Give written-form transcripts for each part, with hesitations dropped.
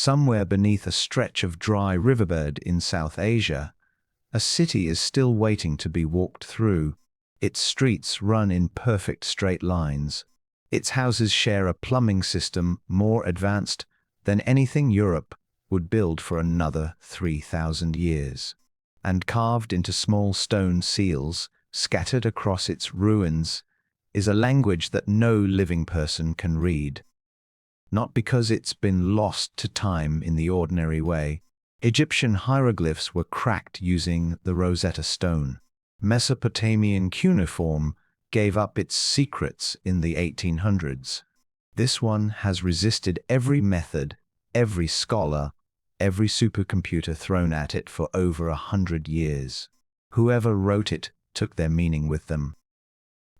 somewhere beneath a stretch of dry riverbed in South Asia, a city is still waiting to be walked through. Its streets run in perfect straight lines. Its houses share a plumbing system more advanced than anything Europe would build for another 3,000 years. And carved into small stone seals, scattered across its ruins, is a language that no living person can read. Not because it's been lost to time in the ordinary way. Egyptian hieroglyphs were cracked using the Rosetta Stone. Mesopotamian cuneiform gave up its secrets in the 1800s. This one has resisted every method, every scholar, every supercomputer thrown at it for over 100 years. Whoever wrote it took their meaning with them.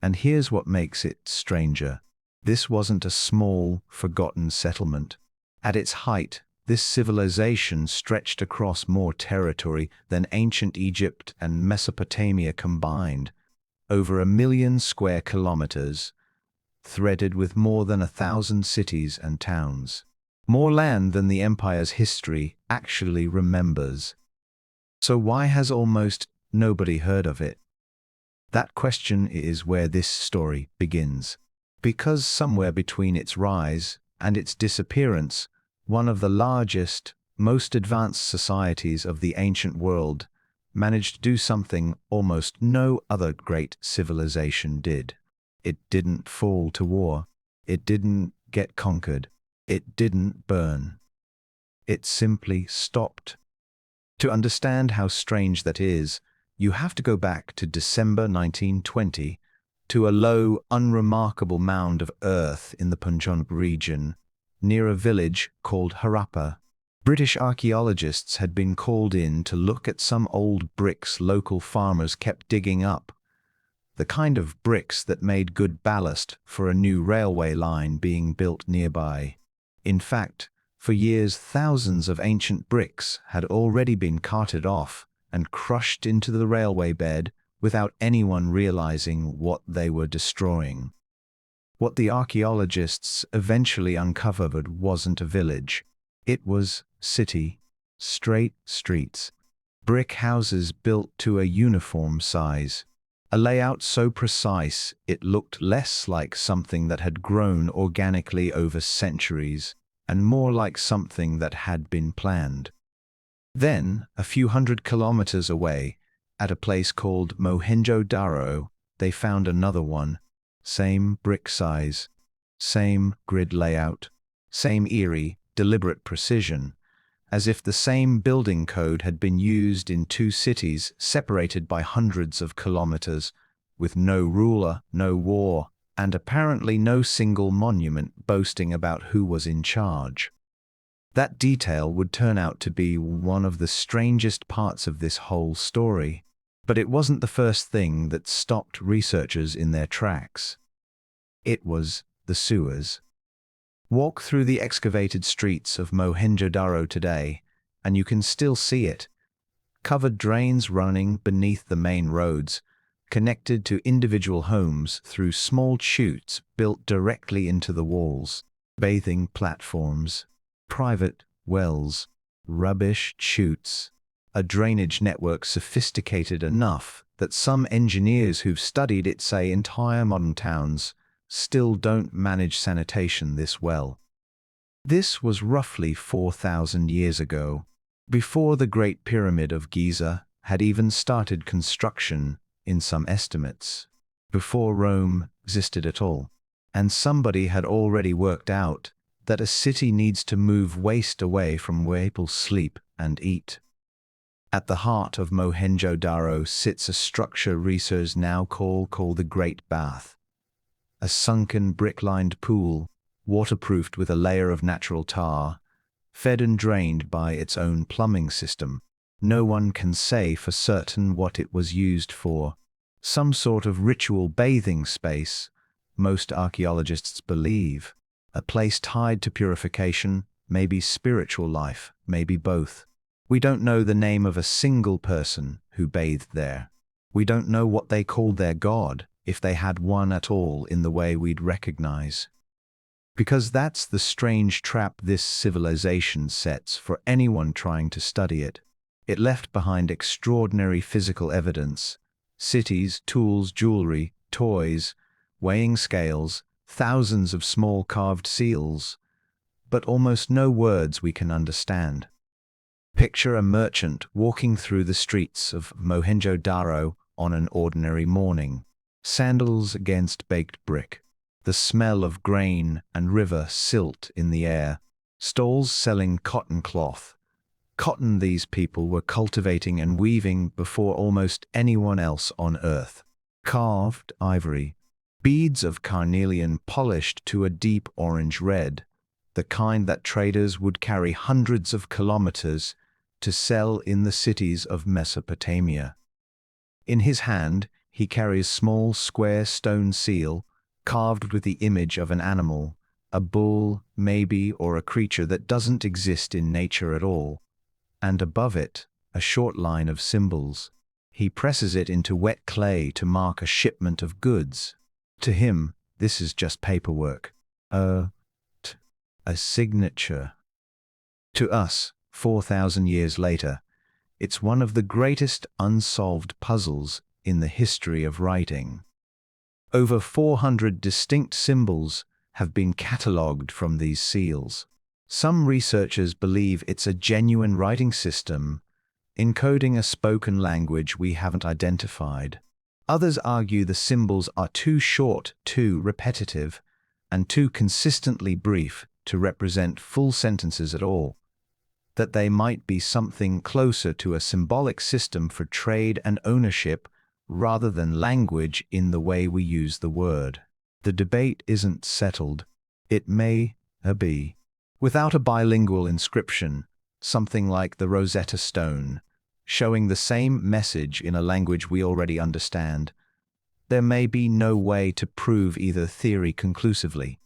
And here's what makes it stranger. This wasn't a small, forgotten settlement. At its height, this civilization stretched across more territory than ancient Egypt and Mesopotamia combined, over 1 million square kilometers, threaded with more than 1,000 cities and towns. More land than the empire's history actually remembers. So why has almost nobody heard of it? That question is where this story begins. Because somewhere between its rise and its disappearance, one of the largest, most advanced societies of the ancient world managed to do something almost no other great civilization did. It didn't fall to war. It didn't get conquered. It didn't burn. It simply stopped. To understand how strange that is, you have to go back to December 1920, to a low, unremarkable mound of earth in the Punjab region, near a village called Harappa. British archaeologists had been called in to look at some old bricks local farmers kept digging up, the kind of bricks that made good ballast for a new railway line being built nearby. In fact, for years thousands of ancient bricks had already been carted off and crushed into the railway bed without anyone realizing what they were destroying. What the archaeologists eventually uncovered wasn't a village. It was city, straight streets, brick houses built to a uniform size, a layout so precise it looked less like something that had grown organically over centuries and more like something that had been planned. Then, a few hundred kilometers away, at a place called Mohenjo-daro, they found another one. Same brick size, same grid layout, same eerie, deliberate precision, as if the same building code had been used in two cities separated by hundreds of kilometers, with no ruler, no war, and apparently no single monument boasting about who was in charge. That detail would turn out to be one of the strangest parts of this whole story. But it wasn't the first thing that stopped researchers in their tracks. It was the sewers. Walk through the excavated streets of Mohenjo-daro today, and you can still see it. Covered drains running beneath the main roads, connected to individual homes through small chutes built directly into the walls. Bathing platforms, private wells, rubbish chutes. A drainage network sophisticated enough that some engineers who've studied it say entire modern towns still don't manage sanitation this well. This was roughly 4,000 years ago, before the Great Pyramid of Giza had even started construction in some estimates, before Rome existed at all. And somebody had already worked out that a city needs to move waste away from where people sleep and eat. At the heart of Mohenjo-daro sits a structure researchers now call the Great Bath. A sunken brick-lined pool, waterproofed with a layer of natural tar, fed and drained by its own plumbing system. No one can say for certain what it was used for. Some sort of ritual bathing space, most archaeologists believe. A place tied to purification, maybe spiritual life, maybe both. We don't know the name of a single person who bathed there. We don't know what they called their god, if they had one at all in the way we'd recognize. Because that's the strange trap this civilization sets for anyone trying to study it. It left behind extraordinary physical evidence: cities, tools, jewelry, toys, weighing scales, thousands of small carved seals, but almost no words we can understand. Picture a merchant walking through the streets of Mohenjo-daro on an ordinary morning. Sandals against baked brick. The smell of grain and river silt in the air. Stalls selling cotton cloth. Cotton these people were cultivating and weaving before almost anyone else on earth. Carved ivory. Beads of carnelian polished to a deep orange red, the kind that traders would carry hundreds of kilometers to sell in the cities of Mesopotamia. In his hand, he carries small square stone seal, carved with the image of an animal, a bull, maybe, or a creature that doesn't exist in nature at all, and above it, a short line of symbols. He presses it into wet clay to mark a shipment of goods. To him, this is just paperwork. A signature. To us, 4,000 years later, it's one of the greatest unsolved puzzles in the history of writing. Over 400 distinct symbols have been catalogued from these seals. Some researchers believe it's a genuine writing system, encoding a spoken language we haven't identified. Others argue the symbols are too short, too repetitive, and too consistently brief to represent full sentences at all, that they might be something closer to a symbolic system for trade and ownership rather than language in the way we use the word. The debate isn't settled. It may be. Without a bilingual inscription, something like the Rosetta Stone, showing the same message in a language we already understand, there may be no way to prove either theory conclusively.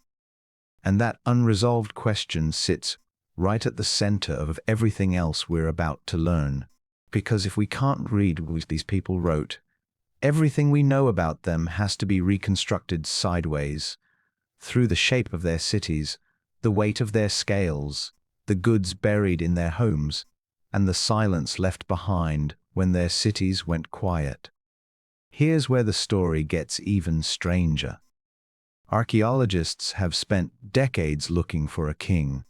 And that unresolved question sits right at the center of everything else we're about to learn. Because if we can't read what these people wrote, everything we know about them has to be reconstructed sideways, through the shape of their cities, the weight of their scales, the goods buried in their homes, and the silence left behind when their cities went quiet. Here's where the story gets even stranger. Archaeologists have spent decades looking for a king.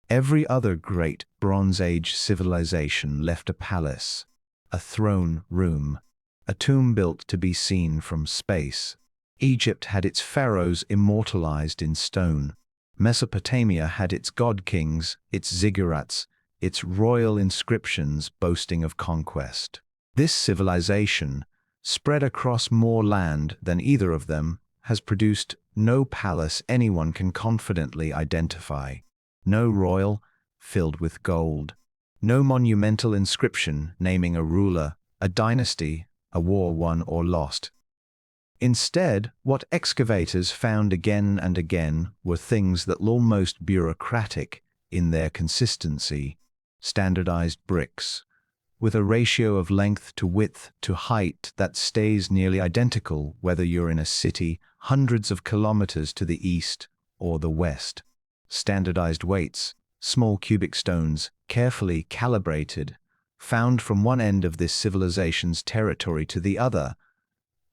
Every other great Bronze Age civilization left a palace, a throne room, a tomb built to be seen from space. Egypt had its pharaohs immortalized in stone. Mesopotamia had its god-kings, its ziggurats, its royal inscriptions boasting of conquest. This civilization, spread across more land than either of them, has produced no palace anyone can confidently identify, no royal filled with gold, no monumental inscription naming a ruler, a dynasty, a war won or lost. Instead, what excavators found again and again were things that were almost bureaucratic in their consistency: standardized bricks, with a ratio of length to width to height that stays nearly identical whether you're in a city hundreds of kilometers to the east or the west. Standardized weights, small cubic stones, carefully calibrated, found from one end of this civilization's territory to the other,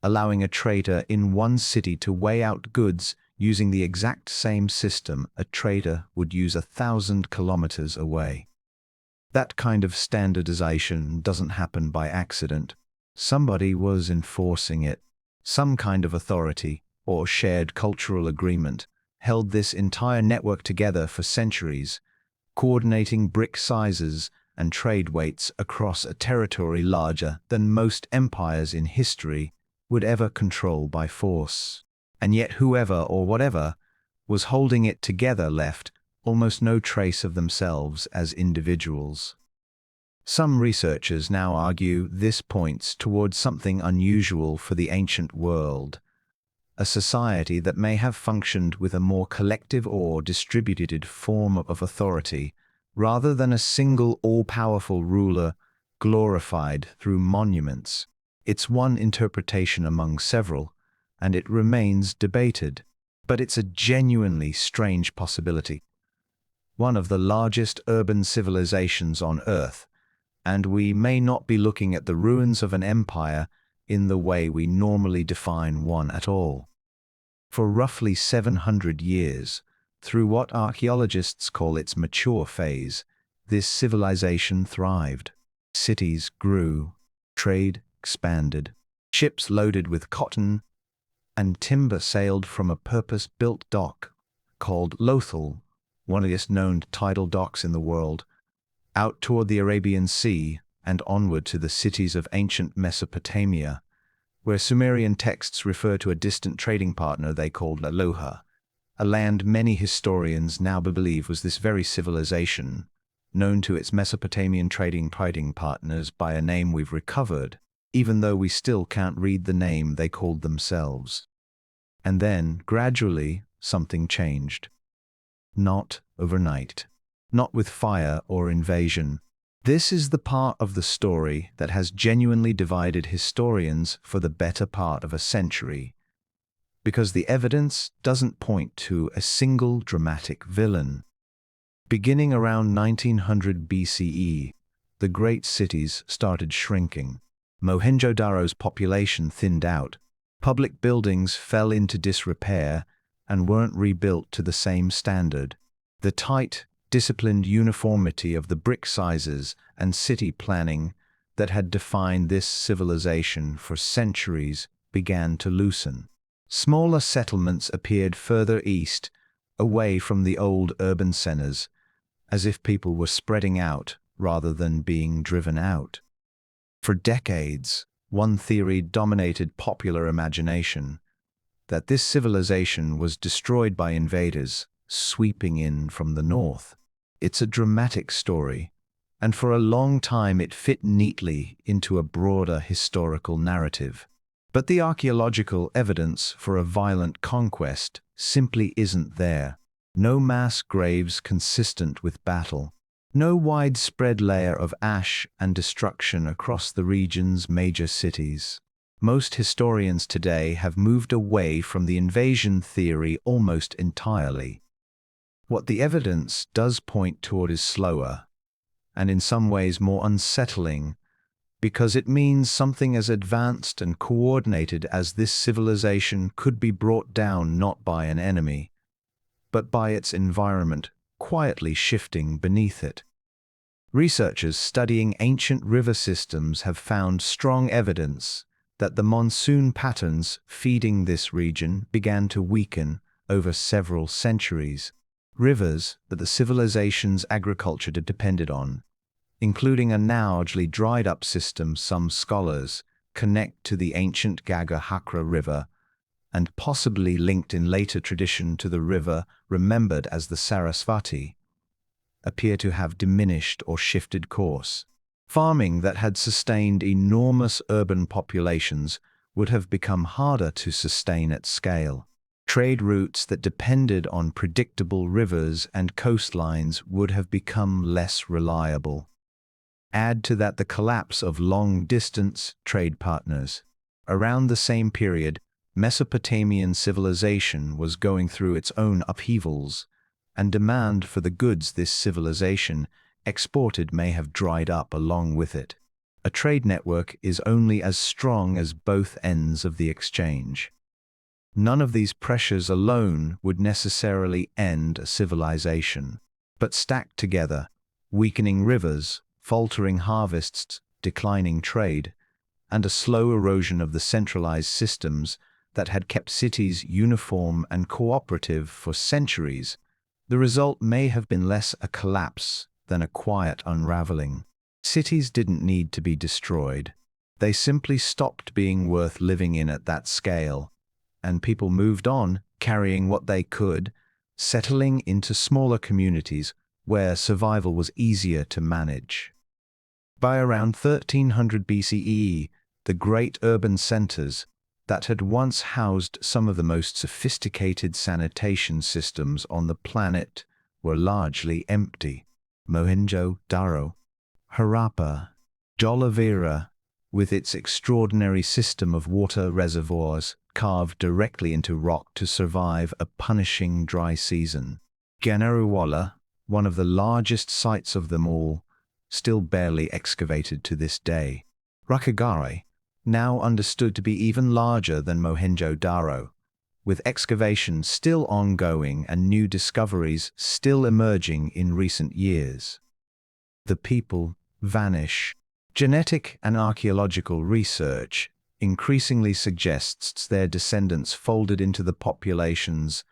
allowing a trader in one city to weigh out goods using the exact same system a trader would use 1,000 kilometers away. That kind of standardization doesn't happen by accident. Somebody was enforcing it. Some kind of authority, or shared cultural agreement, held this entire network together for centuries, coordinating brick sizes and trade weights across a territory larger than most empires in history would ever control by force. And yet whoever or whatever was holding it together left almost no trace of themselves as individuals. Some researchers now argue this points towards something unusual for the ancient world, a society that may have functioned with a more collective or distributed form of authority, rather than a single all-powerful ruler glorified through monuments. It's one interpretation among several, and it remains debated. But it's a genuinely strange possibility. One of the largest urban civilizations on Earth, and we may not be looking at the ruins of an empire in the way we normally define one at all. For roughly 700 years, through what archaeologists call its mature phase, this civilization thrived. Cities grew, trade expanded, ships loaded with cotton and timber sailed from a purpose-built dock called Lothal, one of the best known tidal docks in the world, out toward the Arabian Sea and onward to the cities of ancient Mesopotamia, where Sumerian texts refer to a distant trading partner they called Aloha, a land many historians now believe was this very civilization, known to its Mesopotamian trading partners by a name we've recovered, even though we still can't read the name they called themselves. And then, gradually, something changed. Not overnight. Not with fire or invasion. This is the part of the story that has genuinely divided historians for the better part of a century, because the evidence doesn't point to a single dramatic villain. Beginning around 1900 BCE, the great cities started shrinking. Mohenjo-daro's population thinned out. Public buildings fell into disrepair and weren't rebuilt to the same standard. The tight, disciplined uniformity of the brick sizes and city planning that had defined this civilization for centuries began to loosen. Smaller settlements appeared further east, away from the old urban centers, as if people were spreading out rather than being driven out. For decades, one theory dominated popular imagination, that this civilization was destroyed by invaders sweeping in from the north. It's a dramatic story, and for a long time it fit neatly into a broader historical narrative. But the archaeological evidence for a violent conquest simply isn't there. No mass graves consistent with battle. No widespread layer of ash and destruction across the region's major cities. Most historians today have moved away from the invasion theory almost entirely. What the evidence does point toward is slower, and in some ways more unsettling, because it means something as advanced and coordinated as this civilization could be brought down not by an enemy, but by its environment quietly shifting beneath it. Researchers studying ancient river systems have found strong evidence that the monsoon patterns feeding this region began to weaken over several centuries. Rivers that the civilization's agriculture depended on, including a now largely dried-up system some scholars connect to the ancient Gagga-Hakra River, and possibly linked in later tradition to the river remembered as the Sarasvati, appear to have diminished or shifted course. Farming that had sustained enormous urban populations would have become harder to sustain at scale. Trade routes that depended on predictable rivers and coastlines would have become less reliable. Add to that the collapse of long-distance trade partners. Around the same period, Mesopotamian civilization was going through its own upheavals, and demand for the goods this civilization exported may have dried up along with it. A trade network is only as strong as both ends of the exchange. None of these pressures alone would necessarily end a civilization, but stacked together, weakening rivers, faltering harvests, declining trade, and a slow erosion of the centralized systems that had kept cities uniform and cooperative for centuries, the result may have been less a collapse than a quiet unraveling. Cities didn't need to be destroyed. They simply stopped being worth living in at that scale, and people moved on, carrying what they could, settling into smaller communities where survival was easier to manage. By around 1300 BCE, the great urban centers that had once housed some of the most sophisticated sanitation systems on the planet were largely empty. Mohenjo-daro, Harappa, Jolavira, with its extraordinary system of water reservoirs, carved directly into rock to survive a punishing dry season. Ganeruwala, one of the largest sites of them all, still barely excavated to this day. Rakhigarh, now understood to be even larger than Mohenjo-daro, with excavations still ongoing and new discoveries still emerging in recent years. The people vanish. Genetic and archaeological research increasingly suggests their descendants folded into the populations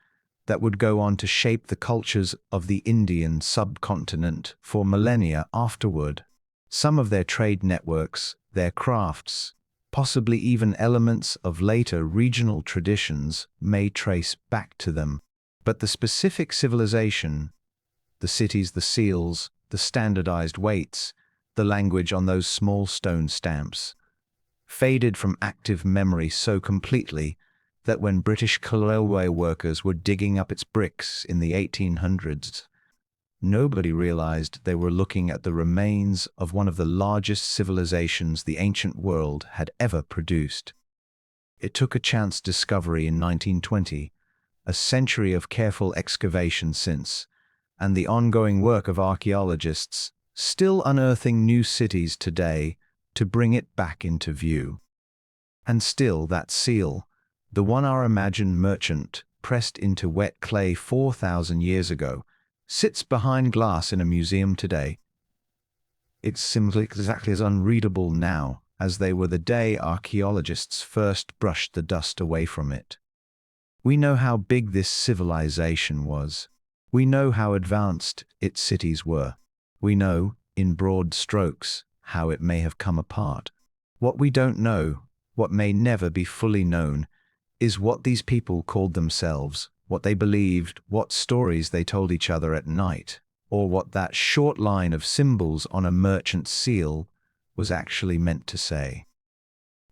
that would go on to shape the cultures of the Indian subcontinent for millennia afterward. Some of their trade networks, their crafts, possibly even elements of later regional traditions may trace back to them. But the specific civilization, the cities, the seals, the standardized weights, the language on those small stone stamps, faded from active memory so completely that when British railway workers were digging up its bricks in the 1800s, nobody realized they were looking at the remains of one of the largest civilizations the ancient world had ever produced. It took a chance discovery in 1920, a century of careful excavation since, and the ongoing work of archaeologists, still unearthing new cities today, to bring it back into view. And still that seal, the one our imagined merchant pressed into wet clay 4,000 years ago, sits behind glass in a museum today. It's simply exactly as unreadable now as they were the day archaeologists first brushed the dust away from it. We know how big this civilization was. We know how advanced its cities were. We know, in broad strokes, how it may have come apart. What we don't know, what may never be fully known, is what these people called themselves, what they believed, what stories they told each other at night, or what that short line of symbols on a merchant's seal was actually meant to say.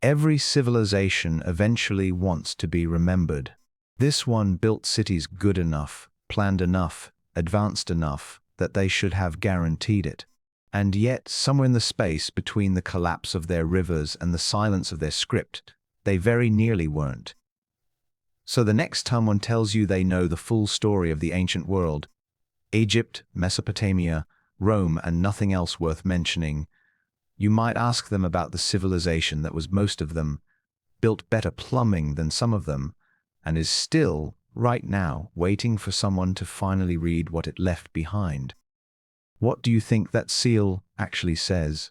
Every civilization eventually wants to be remembered. This one built cities good enough, planned enough, advanced enough that they should have guaranteed it. And yet, somewhere in the space between the collapse of their rivers and the silence of their script, they very nearly weren't. So the next time one tells you they know the full story of the ancient world, Egypt, Mesopotamia, Rome, and nothing else worth mentioning, you might ask them about the civilization that was most of them, built better plumbing than some of them, and is still, right now, waiting for someone to finally read what it left behind. What do you think that seal actually says?